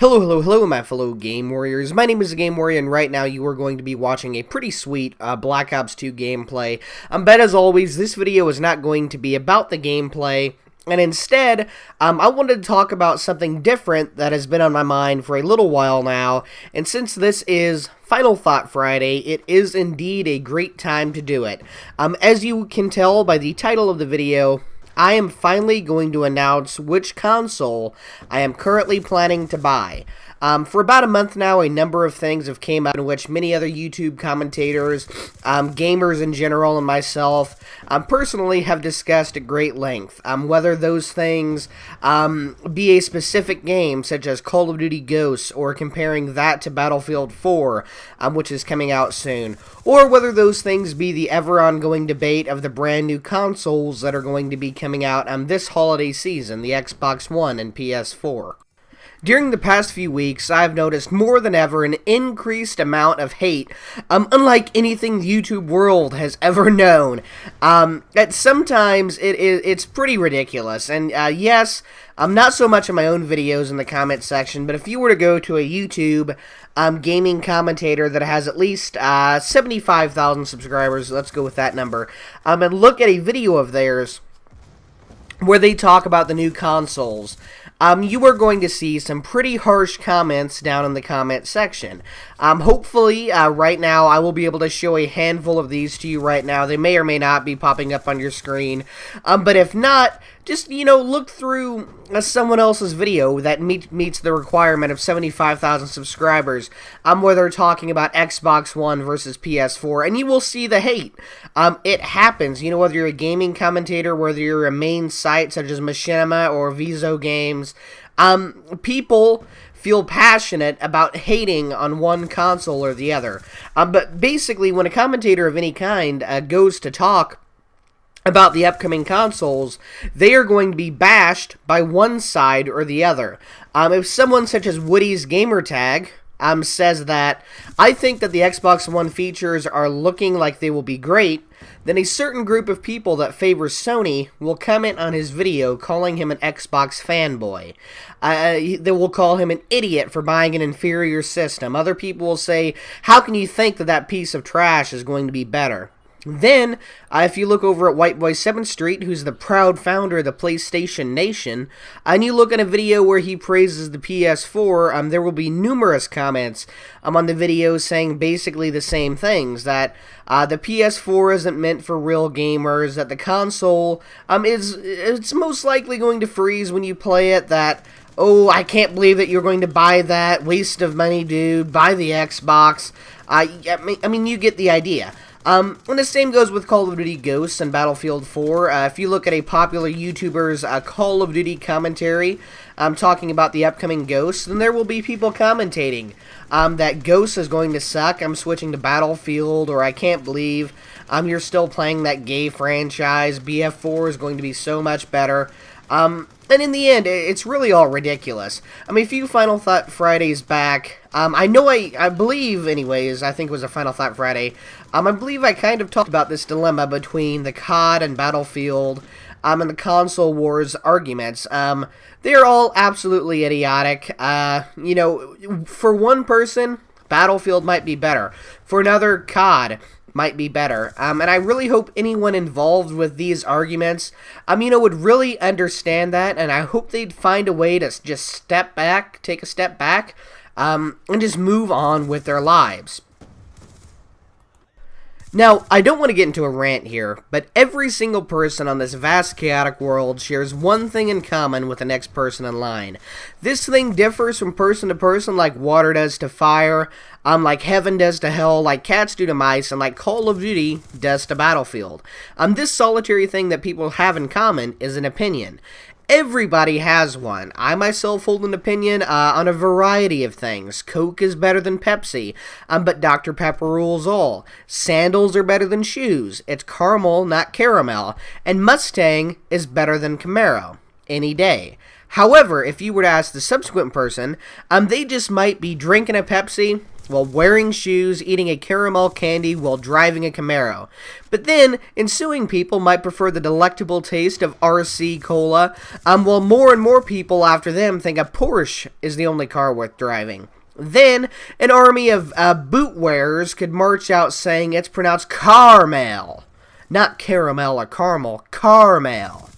Hello, my fellow Game Warriors. My name is TheGameWarrior, and right now you are going to be watching a pretty sweet Black Ops 2 gameplay. But as always, this video is not going to be about the gameplay, and instead, I wanted to talk about something different that has been on my mind for a little while now, and since this is Final Thought Friday, it is indeed a great time to do it. As you can tell by the title of the video, I am finally going to announce which console I am currently planning to buy. For about a month now, a number of things have came out in which many other YouTube commentators, gamers in general, and myself personally have discussed at great length. Whether those things be a specific game, such as Call of Duty Ghosts, or comparing that to Battlefield 4, which is coming out soon, or whether those things be the ever-ongoing debate of the brand new consoles that are going to be coming out this holiday season, the Xbox One and PS4. During the past few weeks, I've noticed more than ever an increased amount of hate, unlike anything the YouTube world has ever known. That sometimes it's pretty ridiculous, and yes, not so much in my own videos in the comment section, but if you were to go to a YouTube gaming commentator that has at least 75,000 subscribers, let's go with that number, and look at a video of theirs where they talk about the new consoles, you are going to see some pretty harsh comments down in the comment section. Hopefully, right now, I will be able to show a handful of these to you right now. They may or may not be popping up on your screen. But if not, just, look through someone else's video that meets the requirement of 75,000 subscribers, where they're talking about Xbox One versus PS4, and you will see the hate. It happens, whether you're a gaming commentator, whether you're a main site such as Machinima or Viso Games, people feel passionate about hating on one console or the other. But basically, when a commentator of any kind goes to talk about the upcoming consoles, they are going to be bashed by one side or the other. If someone such as Woody's Gamertag says that, I think that the Xbox One features are looking like they will be great, then a certain group of people that favor Sony will comment on his video calling him an Xbox fanboy. They will call him an idiot for buying an inferior system. Other people will say, how can you think that that piece of trash is going to be better? Then, if you look over at Whiteboy 7th Street, who's the proud founder of the PlayStation Nation, and you look at a video where he praises the PS4, there will be numerous comments on the video saying basically the same things, that the PS4 isn't meant for real gamers, that the console it's most likely going to freeze when you play it, that, oh, I can't believe that you're going to buy that, waste of money, dude, buy the Xbox. I mean, you get the idea. And the same goes with Call of Duty Ghosts and Battlefield 4. If you look at a popular YouTuber's Call of Duty commentary talking about the upcoming Ghosts, then there will be people commentating that Ghosts is going to suck, I'm switching to Battlefield, or I can't believe you're still playing that gay franchise, BF4 is going to be so much better. And in the end, it's really all ridiculous. A few Final Thought Fridays back, I believe, anyways, I think it was a Final Thought Friday, I believe I kind of talked about this dilemma between the COD and Battlefield, and the console wars arguments. They're all absolutely idiotic. For one person, Battlefield might be better. For another, COD might be better. And I really hope anyone involved with these arguments, would really understand that, and I hope they'd find a way to just step back, take a step back, and just move on with their lives. Now, I don't want to get into a rant here, but every single person on this vast, chaotic world shares one thing in common with the next person in line. This thing differs from person to person like water does to fire, like heaven does to hell, like cats do to mice, and like Call of Duty does to Battlefield. This solitary thing that people have in common is an opinion. Everybody has one. I myself hold an opinion on a variety of things. Coke is better than Pepsi, but Dr. Pepper rules all. Sandals are better than shoes. It's caramel, not caramel. And Mustang is better than Camaro. Any day. However, if you were to ask the subsequent person, they just might be drinking a Pepsi, while wearing shoes, eating a caramel candy while driving a Camaro. But then, ensuing people might prefer the delectable taste of RC Cola, while more and more people after them think a Porsche is the only car worth driving. Then, an army of boot wearers could march out saying it's pronounced caramel. Not caramel or caramel, caramel.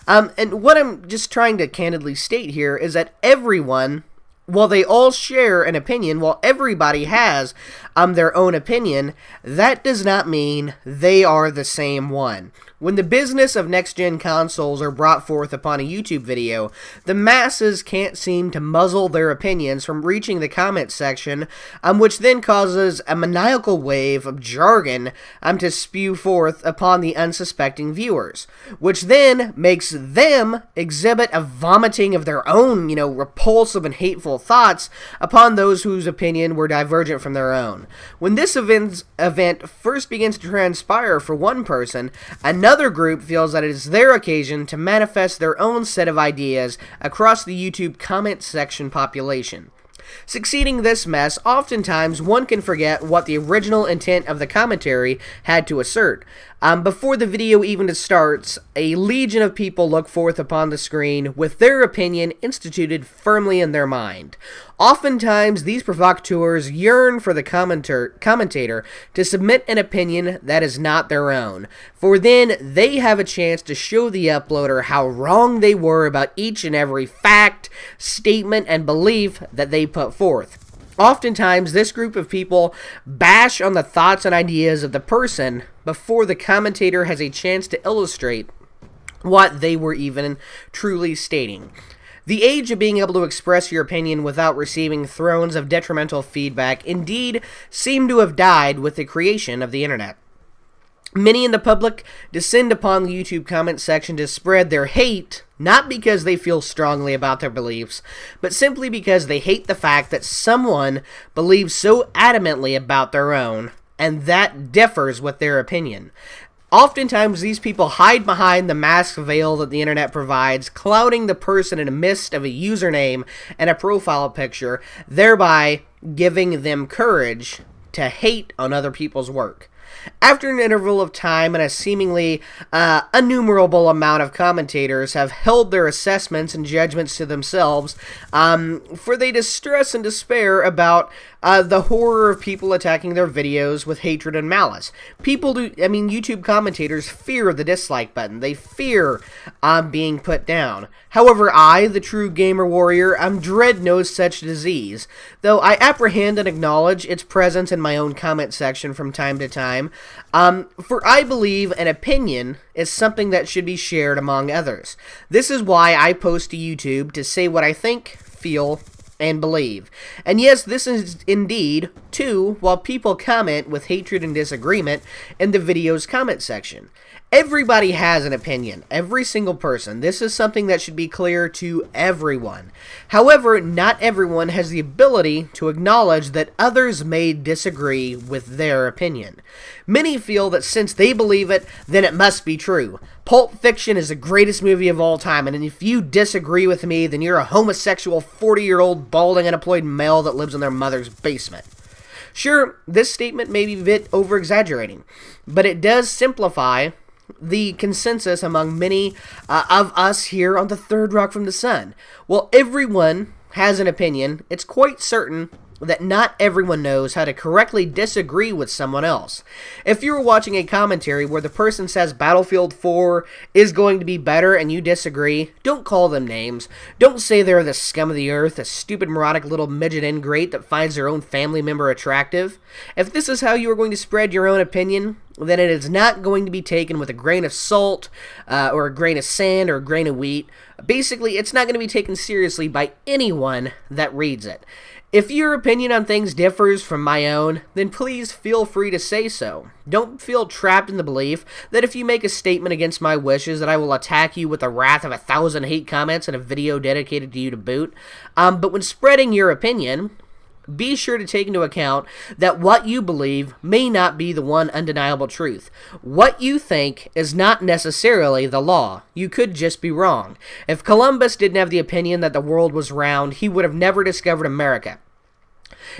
And what I'm just trying to candidly state here is that everyone, while they all share an opinion, while everybody has their own opinion, that does not mean they are the same one. When the business of next-gen consoles are brought forth upon a YouTube video, the masses can't seem to muzzle their opinions from reaching the comment section, which then causes a maniacal wave of jargon to spew forth upon the unsuspecting viewers, which then makes them exhibit a vomiting of their own, repulsive and hateful thoughts upon those whose opinion were divergent from their own. When this event first begins to transpire for one person, another group feels that it is their occasion to manifest their own set of ideas across the YouTube comment section population. Succeeding this mess, oftentimes one can forget what the original intent of the commentary had to assert. Before the video even starts, a legion of people look forth upon the screen with their opinion instituted firmly in their mind. Oftentimes, these provocateurs yearn for the commentator to submit an opinion that is not their own, for then they have a chance to show the uploader how wrong they were about each and every fact, statement, and belief that they put forth. Oftentimes, this group of people bash on the thoughts and ideas of the person before the commentator has a chance to illustrate what they were even truly stating. The age of being able to express your opinion without receiving thrones of detrimental feedback indeed seemed to have died with the creation of the internet. Many in the public descend upon the YouTube comment section to spread their hate, not because they feel strongly about their beliefs, but simply because they hate the fact that someone believes so adamantly about their own, and that differs with their opinion. Oftentimes, these people hide behind the masked veil that the internet provides, clouding the person in a mist of a username and a profile picture, thereby giving them courage to hate on other people's work. After an interval of time and a seemingly innumerable amount of commentators have held their assessments and judgments to themselves, for they distress and despair about the horror of people attacking their videos with hatred and malice. YouTube commentators fear the dislike button. They fear being put down. However, I, the true gamer warrior, dread no such disease, though I apprehend and acknowledge its presence in my own comment section from time to time, for I believe an opinion is something that should be shared among others. This is why I post to YouTube to say what I think, feel, and believe. And yes, this is indeed, too, while people comment with hatred and disagreement in the video's comment section. Everybody has an opinion, every single person. This is something that should be clear to everyone. However, not everyone has the ability to acknowledge that others may disagree with their opinion. Many feel that since they believe it, then it must be true. Pulp Fiction is the greatest movie of all time, and if you disagree with me, then you're a homosexual 40-year-old balding unemployed male that lives in their mother's basement. Sure, this statement may be a bit over-exaggerating, but it does simplify the consensus among many of us here on the third rock from the sun. While everyone has an opinion, it's quite certain that not everyone knows how to correctly disagree with someone else. If you're watching a commentary where the person says Battlefield 4 is going to be better and you disagree, don't call them names. Don't say they're the scum of the earth, a stupid neurotic little midget ingrate that finds their own family member attractive. If this is how you are going to spread your own opinion, then it is not going to be taken with a grain of salt, or a grain of sand, or a grain of wheat. Basically, it's not going to be taken seriously by anyone that reads it. If your opinion on things differs from my own, then please feel free to say so. Don't feel trapped in the belief that if you make a statement against my wishes that I will attack you with the wrath of 1,000 hate comments in a video dedicated to you to boot. But when spreading your opinion, be sure to take into account that what you believe may not be the one undeniable truth. What you think is not necessarily the law. You could just be wrong. If Columbus didn't have the opinion that the world was round, he would have never discovered America.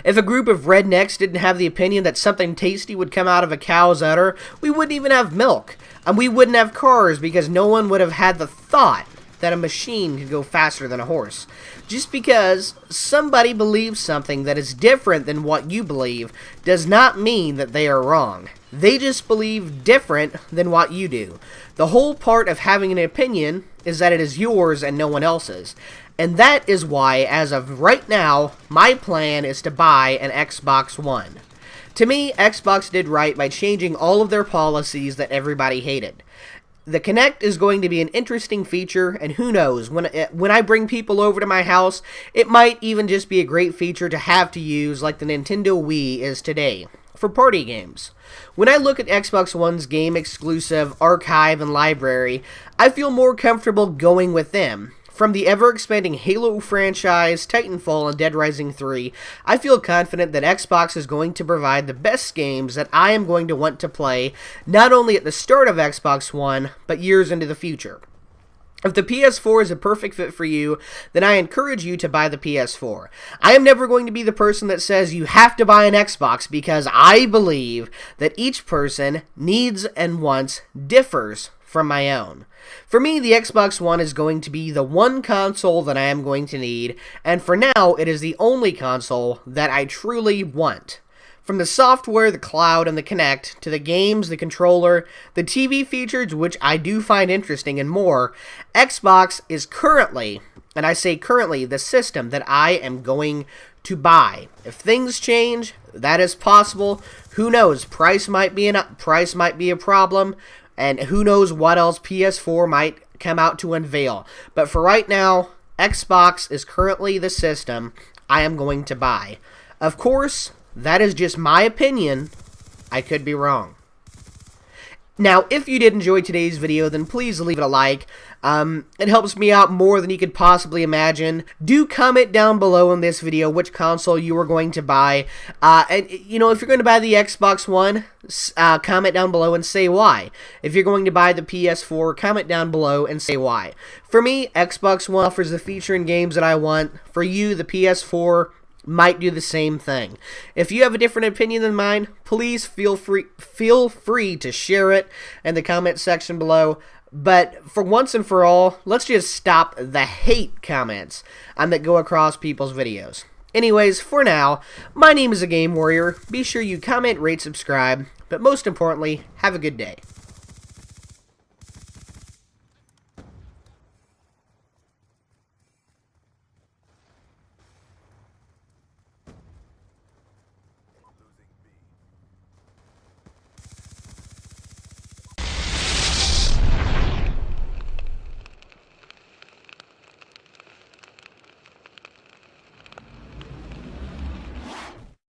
If a group of rednecks didn't have the opinion that something tasty would come out of a cow's udder, we wouldn't even have milk. And we wouldn't have cars because no one would have had the thought that a machine could go faster than a horse. Just because somebody believes something that is different than what you believe does not mean that they are wrong. They just believe different than what you do. The whole part of having an opinion is that it is yours and no one else's. And that is why, as of right now, my plan is to buy an Xbox One. To me, Xbox did right by changing all of their policies that everybody hated. The Kinect is going to be an interesting feature, and who knows, when I bring people over to my house, it might even just be a great feature to have to use like the Nintendo Wii is today, for party games. When I look at Xbox One's game exclusive archive and library, I feel more comfortable going with them. From the ever-expanding Halo franchise, Titanfall, and Dead Rising 3, I feel confident that Xbox is going to provide the best games that I am going to want to play, not only at the start of Xbox One, but years into the future. If the PS4 is a perfect fit for you, then I encourage you to buy the PS4. I am never going to be the person that says you have to buy an Xbox because I believe that each person needs and wants differs from my own. For me, the Xbox One is going to be the one console that I am going to need, and for now, it is the only console that I truly want. From the software, the cloud, and the Kinect, to the games, the controller, the TV features, which I do find interesting, and more, Xbox is currently, and I say currently, the system that I am going to buy. If things change, that is possible. Who knows? Price might be a problem. And who knows what else PS4 might come out to unveil. But for right now, Xbox is currently the system I am going to buy. Of course, that is just my opinion. I could be wrong. Now, if you did enjoy today's video, then please leave it a like. It helps me out more than you could possibly imagine. Do comment down below in this video which console you are going to buy. And, you know, if you're going to buy the Xbox One, comment down below and say why. If you're going to buy the PS4, comment down below and say why. For me, Xbox One offers the feature and games that I want. For you, the PS4 might do the same thing. If you have a different opinion than mine, please feel free to share it in the comment section below. But for once and for all, let's just stop the hate comments that go across people's videos. Anyways, for now, my name is TheGameWarrior. Be sure you comment, rate, subscribe, but most importantly, have a good day.